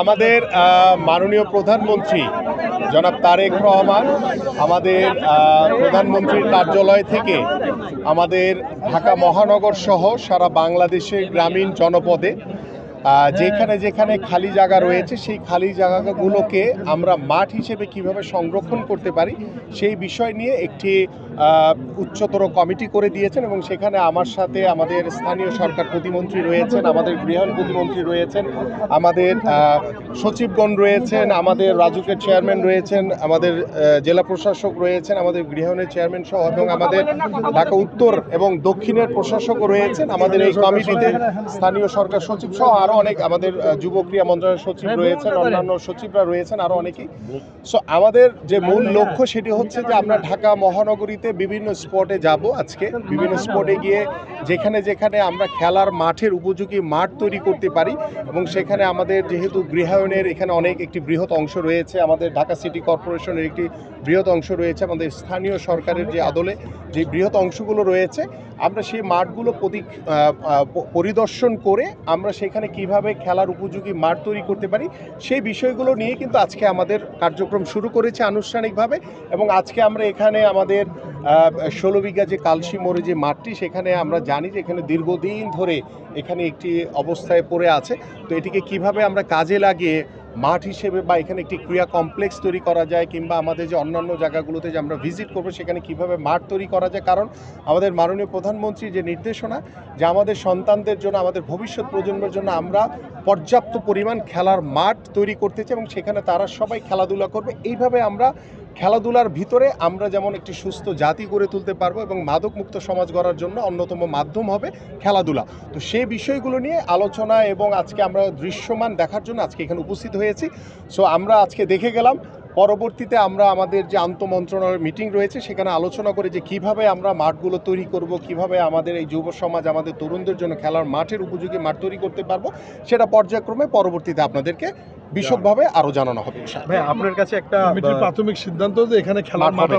আমাদের মাননীয় প্রধানমন্ত্রী জনাব তারেক রহমান আমাদের প্রধানমন্ত্রীর কার্যালয় থেকে আমাদের ঢাকা মহানগর সহ সারা বাংলাদেশের গ্রামীণ জনপদে যেখানে যেখানে খালি জায়গা রয়েছে সেই খালি জায়গাগুলোকে আমরা মাঠ হিসেবে কিভাবে সংরক্ষণ করতে পারি সেই বিষয় নিয়ে একটি উচ্চতর কমিটি করে দিয়েছেন এবং সেখানে আমার সাথে আমাদের স্থানীয় সরকার প্রতিমন্ত্রী রয়েছেন, আমাদের গৃহায়ণ প্রতিমন্ত্রী রয়েছেন, আমাদের সচিবগণ রয়েছেন, আমাদের রাজুকের চেয়ারম্যান রয়েছেন, আমাদের জেলা প্রশাসক রয়েছেন, আমাদের গৃহায়ণের চেয়ারম্যান সহ এবং আমাদের ঢাকা উত্তর এবং দক্ষিণের প্রশাসকও রয়েছেন। আমাদের এই কমিটিতে স্থানীয় সরকার সচিব সহ আরও অনেক, আমাদের যুব ক্রীড়া মন্ত্রণালয়ের সচিব রয়েছেন, অন্যান্য সচিবরা রয়েছেন, আরও অনেকেই। সো আমাদের যে মূল লক্ষ্য সেটি হচ্ছে যে আমরা ঢাকা মহানগরীতে বিভিন্ন স্পটে যাব, আজকে বিভিন্ন স্পটে গিয়ে যেখানে যেখানে আমরা খেলার মাঠের উপযোগী মাঠ তৈরি করতে পারি এবং সেখানে আমাদের যেহেতু গৃহায়ণের এখানে একটি বৃহৎ অংশ রয়েছে, আমাদের ঢাকা সিটি কর্পোরেশনের একটি বৃহৎ অংশ রয়েছে, আমাদের স্থানীয় সরকারের যে আদলে যে বৃহৎ অংশগুলো রয়েছে, আমরা সেই মাঠগুলো পরিদর্শন করে আমরা সেখানে কিভাবে খেলার উপযোগী মাঠ তৈরি করতে পারি সেই বিষয়গুলো নিয়ে কিন্তু আজকে আমাদের কার্যক্রম শুরু করেছে আনুষ্ঠানিকভাবে। এবং আজকে আমরা এখানে আমাদের 16 বিঘা যে কালসি মোড়ে যে মাঠটি, সেখানে আমরা জানি যে এখানে দীর্ঘদিন ধরে এখানে একটি অবস্থায় পড়ে আছে। তো এটিকে কিভাবে আমরা কাজে লাগিয়ে মাঠ হিসেবে বা এখানে একটি ক্রীড়া কমপ্লেক্স তৈরি করা যায় কিংবা আমাদের যে অন্যান্য জায়গাগুলোতে যে আমরা ভিজিট করবো সেখানে কিভাবে মাঠ তৈরি করা যায়, কারণ আমাদের মাননীয় প্রধানমন্ত্রীর যে নির্দেশনা যে আমাদের সন্তানদের জন্য, আমাদের ভবিষ্যৎ প্রজন্মের জন্য আমরা পর্যাপ্ত পরিমাণ খেলার মাঠ তৈরি করতে চাই এবং সেখানে তারা সবাই খেলাধুলা করবে। এইভাবে আমরা খেলাধুলার ভিতরে আমরা যেমন একটি সুস্থ জাতি গড়ে তুলতে পারবো এবং মাদকমুক্ত সমাজ গড়ার জন্য অন্যতম মাধ্যম হবে খেলাধুলা। তো সেই বিষয়গুলো নিয়ে আলোচনা এবং আজকে আমরা দৃশ্যমান দেখার জন্য আজকে এখানে উপস্থিত হয়েছি। সো আমরা আজকে দেখে গেলাম, পরবর্তীতে আমরা আমাদের যে আন্তঃমন্ত্রণালয়ের মিটিং রয়েছে সেখানে আলোচনা করে যে কিভাবে আমরা মাঠগুলো তৈরি করব, কিভাবে আমাদের এই যুব সমাজ, আমাদের তরুণদের জন্য খেলার মাঠের উপযোগী মাঠ তৈরি করতে পারবো, সেটা পর্যায়ক্রমে পরবর্তীতে আপনাদেরকে বিশদভাবে আরও জানানো হবে। আপনার কাছে একটা প্রাথমিক সিদ্ধান্ত যে এখানে খেলার মাঠ